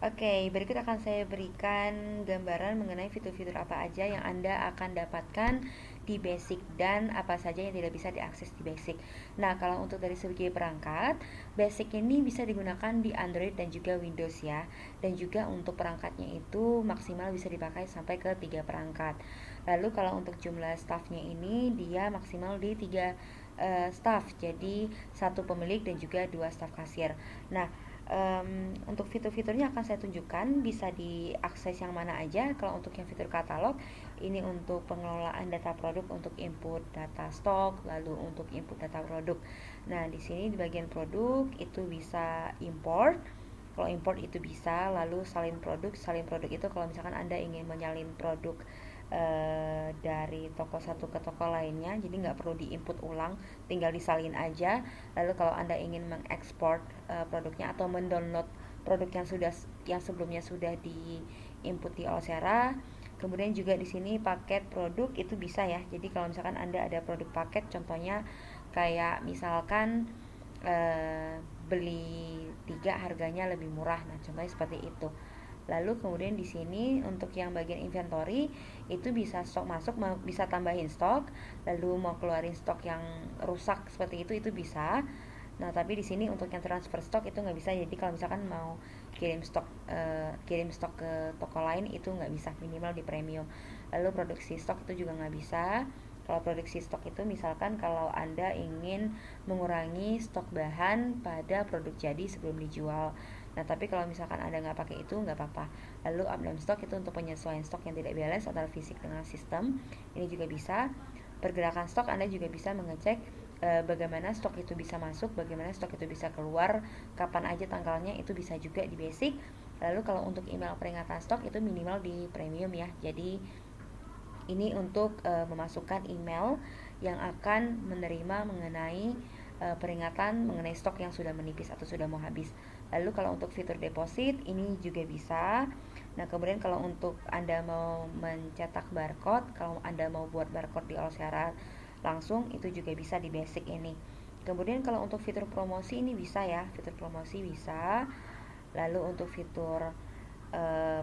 Oke, berikut akan saya berikan gambaran mengenai fitur-fitur apa aja yang Anda akan dapatkan di Basic dan apa saja yang tidak bisa diakses di Basic. Nah, kalau untuk dari segi perangkat, Basic ini bisa digunakan di Android dan juga Windows ya. Dan juga untuk perangkatnya itu maksimal bisa dipakai sampai ke 3 perangkat. Lalu kalau untuk jumlah staffnya ini dia maksimal di 3 staff. Jadi satu pemilik dan juga 2 staf kasir. Nah, untuk fitur-fiturnya akan saya tunjukkan bisa diakses yang mana aja. Kalau untuk yang fitur katalog ini untuk pengelolaan data produk, untuk input data stok, lalu untuk input data produk. Nah, di sini di bagian produk itu bisa import. Kalau import itu bisa, lalu salin produk itu kalau misalkan Anda ingin menyalin produk dari toko satu ke toko lainnya, jadi nggak perlu diinput ulang, tinggal disalin aja. Lalu kalau Anda ingin mengekspor produknya atau mendownload produk yang sebelumnya sudah diinput di Olsera. Kemudian juga di sini paket produk itu bisa ya. Jadi kalau misalkan Anda ada produk paket, contohnya kayak misalkan beli 3 harganya lebih murah. Nah, contohnya seperti itu. Lalu kemudian di sini untuk yang bagian inventory itu bisa stok masuk, bisa tambahin stok, lalu mau keluarin stok yang rusak seperti itu bisa. Nah, tapi di sini untuk yang transfer stok itu nggak bisa. Jadi kalau misalkan mau kirim stok ke toko lain itu nggak bisa, minimal di premium. Lalu produksi stok itu juga nggak bisa. Kalau produksi stok itu misalkan kalau Anda ingin mengurangi stok bahan pada produk jadi sebelum dijual. Nah, tapi kalau misalkan Anda nggak pakai itu nggak apa-apa. Lalu updated stock itu untuk penyesuaian stok yang tidak balance antara fisik dengan sistem. Ini juga bisa. Pergerakan stok Anda juga bisa mengecek bagaimana stok itu bisa masuk, bagaimana stok itu bisa keluar, kapan aja tanggalnya itu bisa juga di basic. Lalu kalau untuk email peringatan stok itu minimal di premium ya. Jadi ini untuk memasukkan email yang akan menerima mengenai peringatan mengenai stok yang sudah menipis atau sudah mau habis. Lalu kalau untuk fitur deposit ini juga bisa. Nah, kemudian kalau untuk Anda mau mencetak barcode, kalau Anda mau buat barcode di Olsera langsung itu juga bisa di basic ini. Kemudian kalau untuk fitur promosi ini bisa ya, fitur promosi bisa. Lalu untuk fitur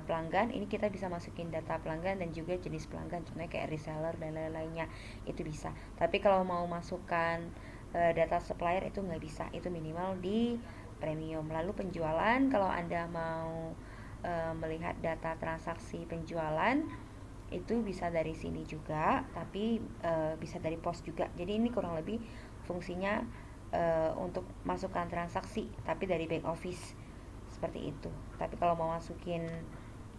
pelanggan ini kita bisa masukin data pelanggan dan juga jenis pelanggan, contohnya kayak reseller dan lain-lainnya itu bisa. Tapi kalau mau masukkan data supplier itu nggak bisa, itu minimal di premium. Lalu penjualan, kalau Anda mau melihat data transaksi penjualan itu bisa dari sini juga, tapi bisa dari pos juga. Jadi ini kurang lebih fungsinya untuk masukkan transaksi tapi dari back office seperti itu. Tapi kalau mau masukin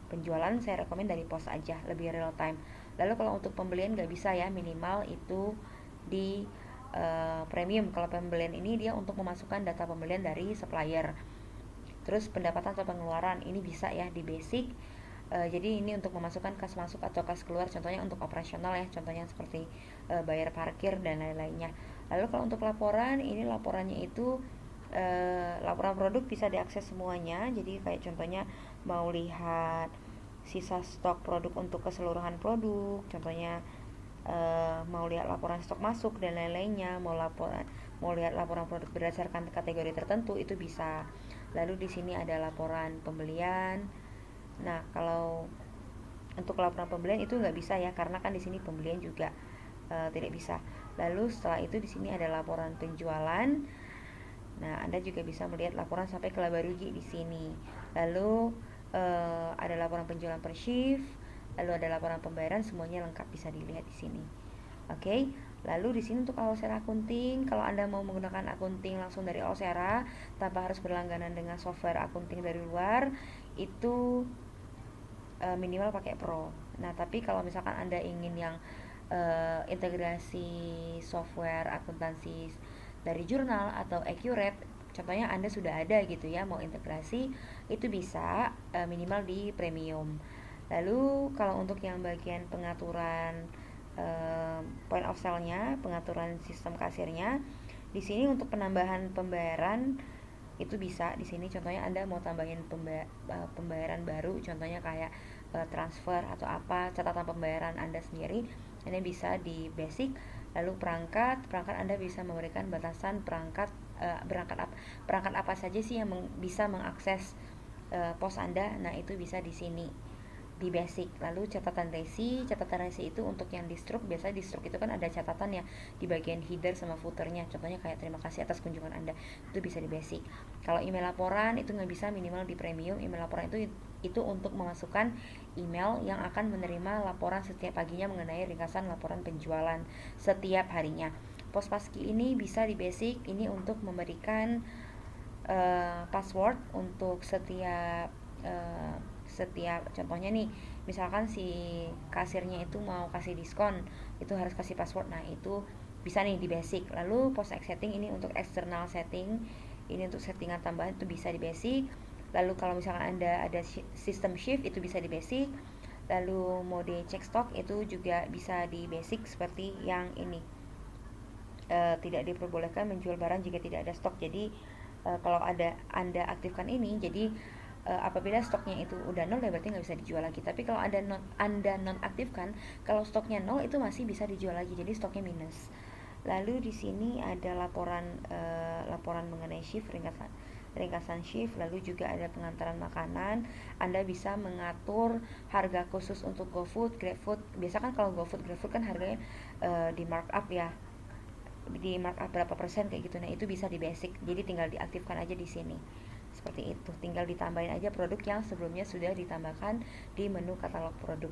penjualan saya rekomend dari pos aja, lebih real time. Lalu kalau untuk pembelian nggak bisa ya, minimal itu di premium. Kalau pembelian ini dia untuk memasukkan data pembelian dari supplier. Terus pendapatan atau pengeluaran ini bisa ya di basic. Jadi ini untuk memasukkan kas masuk atau kas keluar, contohnya untuk operasional ya, contohnya seperti bayar parkir dan lain-lainnya. Lalu kalau untuk laporan, ini laporannya itu laporan produk bisa diakses semuanya. Jadi kayak contohnya mau lihat sisa stok produk untuk keseluruhan produk, contohnya mau lihat laporan stok masuk dan lain-lainnya, mau lihat laporan produk berdasarkan kategori tertentu itu bisa. Lalu di sini ada laporan pembelian. Nah, kalau untuk laporan pembelian itu nggak bisa ya, karena kan di sini pembelian juga tidak bisa. Lalu setelah itu di sini ada laporan penjualan. Nah, Anda juga bisa melihat laporan sampai ke laba rugi di sini. Lalu ada laporan penjualan per shift, lalu ada laporan pembayaran, semuanya lengkap bisa dilihat di sini. Oke. Lalu di sini untuk Olsera Akunting, kalau Anda mau menggunakan akunting langsung dari Olsera tanpa harus berlangganan dengan software akunting dari luar, itu minimal pakai Pro. Nah, tapi kalau misalkan Anda ingin yang integrasi software akuntansi dari jurnal atau Accurate, contohnya Anda sudah ada gitu ya, mau integrasi, itu bisa minimal di premium. Lalu kalau untuk yang bagian pengaturan point of sale-nya, pengaturan sistem kasirnya, di sini untuk penambahan pembayaran itu bisa di sini, contohnya Anda mau tambahin pembayaran baru, contohnya kayak transfer atau apa, catatan pembayaran Anda sendiri, ini bisa di basic. Lalu perangkat Anda bisa memberikan batasan perangkat perangkat apa saja sih yang bisa mengakses pos Anda, nah itu bisa di sini di basic. Lalu catatan resi itu untuk yang di stroke, biasanya di stroke itu kan ada catatan ya di bagian header sama footernya, contohnya kayak terima kasih atas kunjungan Anda, itu bisa di basic. Kalau email laporan itu nggak bisa, minimal di premium. Email laporan itu untuk memasukkan email yang akan menerima laporan setiap paginya mengenai ringkasan laporan penjualan setiap harinya. Pos paski ini bisa di basic, ini untuk memberikan password untuk setiap contohnya nih, misalkan si kasirnya itu mau kasih diskon, itu harus kasih password, nah itu bisa nih di basic. Lalu post setting ini untuk external setting, ini untuk settingan tambahan itu bisa di basic. Lalu kalau misalkan Anda ada system shift itu bisa di basic. Lalu mode check stock itu juga bisa di basic seperti yang ini. Tidak diperbolehkan menjual barang jika tidak ada stok. Jadi kalau Anda aktifkan ini, jadi apabila stoknya itu udah nol ya berarti nggak bisa dijual lagi. Tapi kalau Anda nonaktifkan, kalau stoknya nol itu masih bisa dijual lagi, jadi stoknya minus. Lalu di sini ada laporan mengenai shift, ringkasan shift. Lalu juga ada pengantaran makanan. Anda bisa mengatur harga khusus untuk GoFood, GrabFood. Biasa kan kalau GoFood, GrabFood kan harganya di markup ya, di markup berapa persen kayak gitu. Nah itu bisa di basic, jadi tinggal diaktifkan aja di sini seperti itu. Tinggal ditambahin aja produk yang sebelumnya sudah ditambahkan di menu katalog produk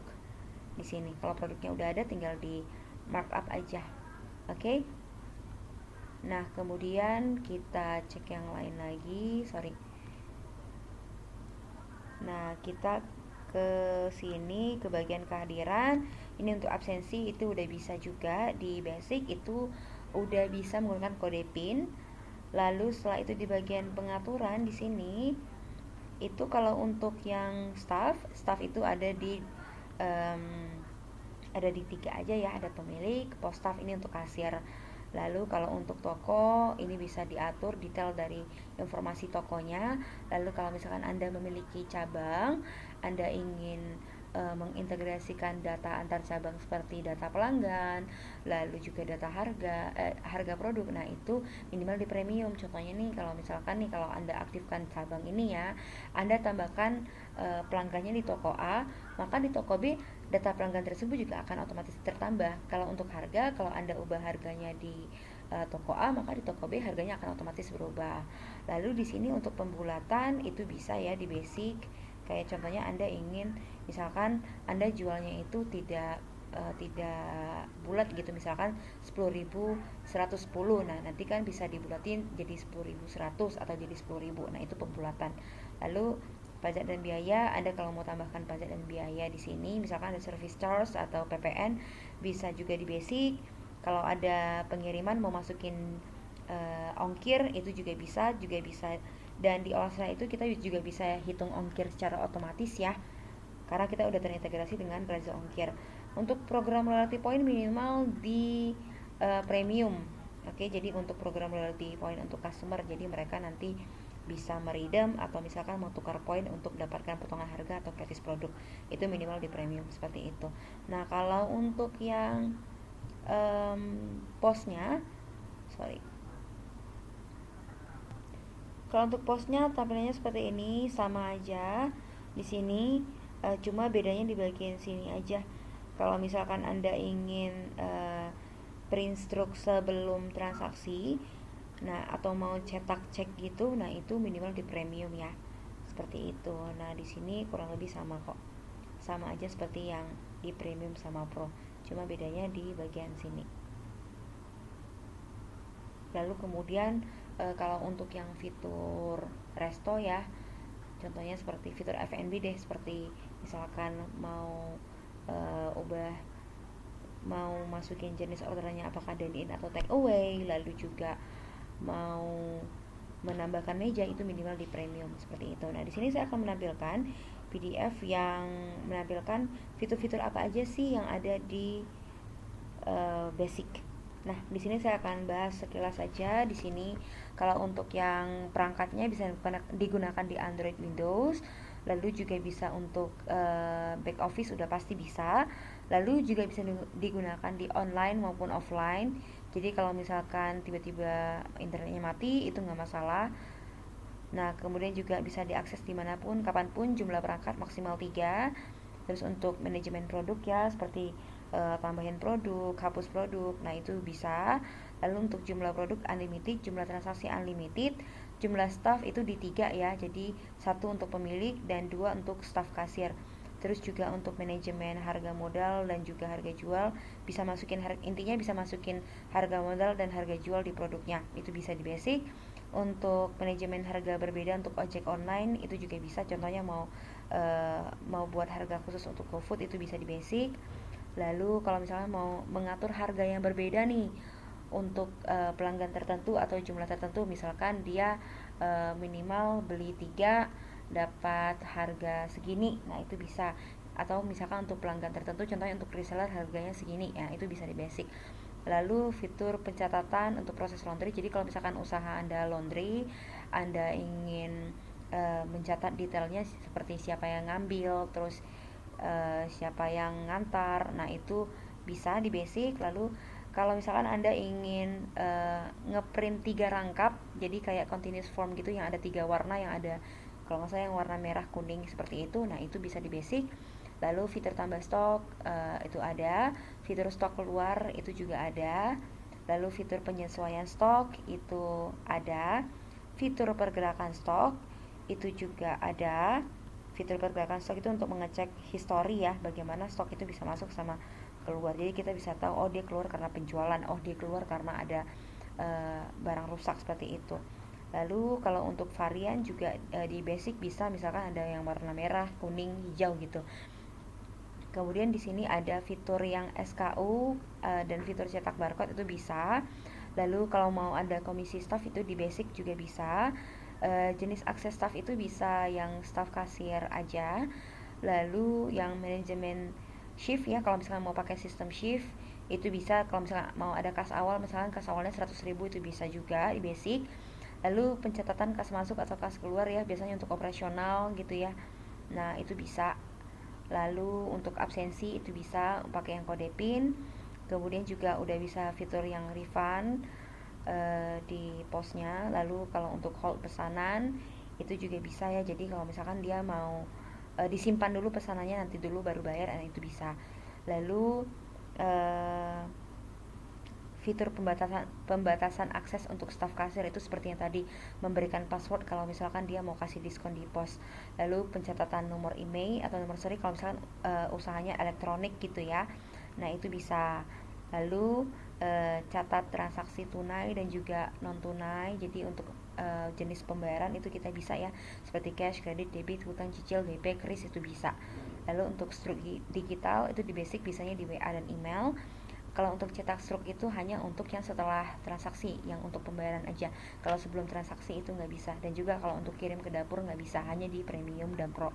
di sini. Kalau produknya udah ada tinggal di markup aja. Oke. Nah kemudian kita cek yang lain lagi, nah kita ke sini ke bagian kehadiran. Ini untuk absensi itu udah bisa juga di basic, itu udah bisa menggunakan kode PIN. Lalu setelah itu di bagian pengaturan di sini itu kalau untuk yang staff itu um, ada di 3 aja ya, ada pemilik, pos staff ini untuk kasir. Lalu kalau untuk toko ini bisa diatur detail dari informasi tokonya. Lalu kalau misalkan Anda memiliki cabang, Anda ingin mengintegrasikan data antar cabang seperti data pelanggan, lalu juga data harga produk. Nah, itu minimal di premium. Contohnya nih kalau misalkan nih kalau Anda aktifkan cabang ini ya, Anda tambahkan pelanggannya di toko A, maka di toko B data pelanggan tersebut juga akan otomatis tertambah. Kalau untuk harga, kalau Anda ubah harganya di toko A, maka di toko B harganya akan otomatis berubah. Lalu di sini untuk pembulatan itu bisa ya di basic. Kayak contohnya Anda ingin misalkan Anda jualnya itu tidak bulat gitu, misalkan 10.110. Nah, nanti kan bisa dibulatin jadi 10.100 atau jadi 10.000. Nah, itu pembulatan. Lalu pajak dan biaya, Anda kalau mau tambahkan pajak dan biaya di sini, misalkan ada service charge atau PPN, bisa juga di basic. Kalau ada pengiriman mau masukin ongkir itu juga bisa. Dan di Olstra itu kita juga bisa hitung ongkir secara otomatis ya, karena kita udah terintegrasi dengan Raza Ongkir. Untuk program loyalty point minimal di premium. Oke, jadi untuk program loyalty point untuk customer, jadi mereka nanti bisa meredeem atau misalkan mau tukar poin untuk dapatkan potongan harga atau gratis produk, itu minimal di premium seperti itu. Nah kalau untuk yang posnya, sorry, kalau untuk posnya tampilannya seperti ini, sama aja di sini, cuma bedanya di bagian sini aja. Kalau misalkan Anda ingin print stroke sebelum transaksi, nah atau mau cetak cek gitu, nah itu minimal di premium ya. Seperti itu. Nah, di sini kurang lebih sama kok. Sama aja seperti yang di premium sama pro. Cuma bedanya di bagian sini. Lalu kemudian kalau untuk yang fitur resto ya, contohnya seperti fitur F&B deh, seperti misalkan mau masukin jenis orderannya apakah dine in atau take away, lalu juga mau menambahkan meja, itu minimal di premium seperti itu. Nah, di sini saya akan menampilkan PDF yang menampilkan fitur-fitur apa aja sih yang ada di basic. Nah, di sini saya akan bahas sekilas saja. Di sini kalau untuk yang perangkatnya bisa digunakan di Android, Windows, lalu juga bisa untuk back office udah pasti bisa. Lalu juga bisa digunakan di online maupun offline. Jadi kalau misalkan tiba-tiba internetnya mati itu nggak masalah. Nah, kemudian juga bisa diakses dimanapun, kapanpun, jumlah perangkat maksimal 3. Terus untuk manajemen produk ya, seperti tambahin produk, hapus produk, nah itu bisa. Lalu untuk jumlah produk unlimited, jumlah transaksi unlimited, jumlah staff itu di 3 ya, jadi 1 untuk pemilik dan 2 untuk staff kasir. Terus juga untuk manajemen harga modal dan juga harga jual, bisa masukin intinya bisa masukin harga modal dan harga jual di produknya, itu bisa di basic. Untuk manajemen harga berbeda untuk ojek online itu juga bisa, contohnya mau buat harga khusus untuk GoFood itu bisa di basic. Lalu kalau misalnya mau mengatur harga yang berbeda nih untuk pelanggan tertentu atau jumlah tertentu, misalkan dia minimal beli 3 dapat harga segini, nah itu bisa. Atau misalkan untuk pelanggan tertentu, contohnya untuk reseller harganya segini, ya itu bisa di basic. Lalu fitur pencatatan untuk proses laundry. Jadi kalau misalkan usaha Anda laundry, Anda ingin mencatat detailnya seperti siapa yang ngambil, terus siapa yang ngantar, nah itu bisa di basic. Lalu kalau misalkan Anda ingin ngeprint 3 rangkap, jadi kayak continuous form gitu yang ada 3 warna, yang ada kalau nggak salah yang warna merah kuning seperti itu, nah itu bisa di basic. Lalu fitur tambah stok itu ada, fitur stok keluar itu juga ada. Lalu fitur penyesuaian stok itu ada, fitur pergerakan stok itu juga ada. Fitur pergerakan stok itu untuk mengecek histori ya, bagaimana stok itu bisa masuk sama keluar. Jadi kita bisa tahu, oh dia keluar karena penjualan, oh dia keluar karena ada barang rusak seperti itu. Lalu kalau untuk varian juga di basic bisa, misalkan ada yang warna merah, kuning, hijau gitu. Kemudian di sini ada fitur yang SKU dan fitur cetak barcode itu bisa. Lalu kalau mau ada komisi staff itu di basic juga bisa. Jenis akses staff itu bisa yang staff kasir aja. Lalu yang manajemen shift ya, kalau misalnya mau pakai sistem shift itu bisa. Kalau misalnya mau ada kas awal, misalkan kas awalnya 100.000 itu bisa juga di basic. Lalu pencatatan kas masuk atau kas keluar ya, biasanya untuk operasional gitu ya. Nah, itu bisa. Lalu untuk absensi itu bisa pakai yang kode PIN. Kemudian juga udah bisa fitur yang refund di posnya. Lalu kalau untuk hold pesanan itu juga bisa ya. Jadi kalau misalkan dia mau disimpan dulu pesanannya, nanti dulu baru bayar, itu bisa. Lalu fitur pembatasan akses untuk staf kasir itu seperti yang tadi, memberikan password kalau misalkan dia mau kasih diskon di pos. Lalu pencatatan nomor email atau nomor seri kalau misalkan usahanya elektronik gitu ya, nah itu bisa. Lalu catat transaksi tunai dan juga non tunai, jadi untuk jenis pembayaran itu kita bisa ya, seperti cash, kredit, debit, hutang, cicil, DP, kris itu bisa. Lalu untuk struk digital itu di basic bisanya di WA dan email. Kalau untuk cetak struk itu hanya untuk yang setelah transaksi, yang untuk pembayaran aja. Kalau sebelum transaksi itu nggak bisa. Dan juga kalau untuk kirim ke dapur nggak bisa, hanya di premium dan pro.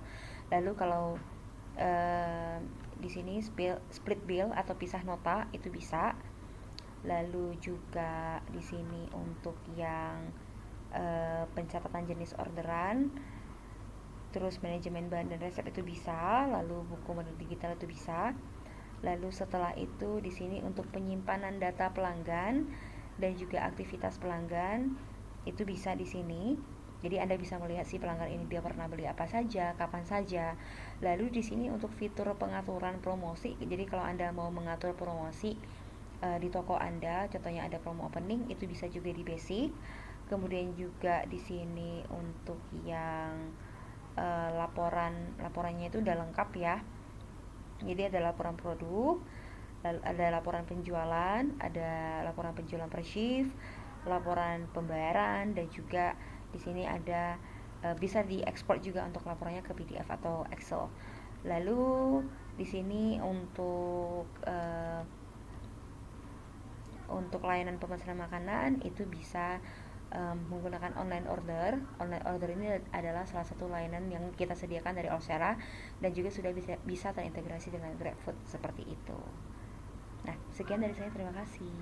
Lalu kalau di sini split bill atau pisah nota itu bisa. Lalu juga di sini untuk yang pencatatan jenis orderan, terus manajemen bahan dan resep itu bisa. Lalu buku modal digital itu bisa. Lalu setelah itu di sini untuk penyimpanan data pelanggan dan juga aktivitas pelanggan itu bisa di sini. Jadi Anda bisa melihat si pelanggan ini dia pernah beli apa saja, kapan saja. Lalu di sini untuk fitur pengaturan promosi. Jadi kalau Anda mau mengatur promosi di toko Anda, contohnya ada promo opening, itu bisa juga di basic. Kemudian juga di sini untuk yang laporannya itu udah lengkap ya. Jadi ada laporan produk, ada laporan penjualan, ada laporan penjualan per shift, laporan pembayaran, dan juga di sini ada bisa diekspor juga untuk laporannya ke PDF atau Excel. Lalu di sini untuk layanan pemesanan makanan itu bisa menggunakan online order. Online order ini adalah salah satu layanan yang kita sediakan dari Olsera dan juga sudah bisa terintegrasi dengan GrabFood seperti itu. Nah, sekian dari saya, terima kasih.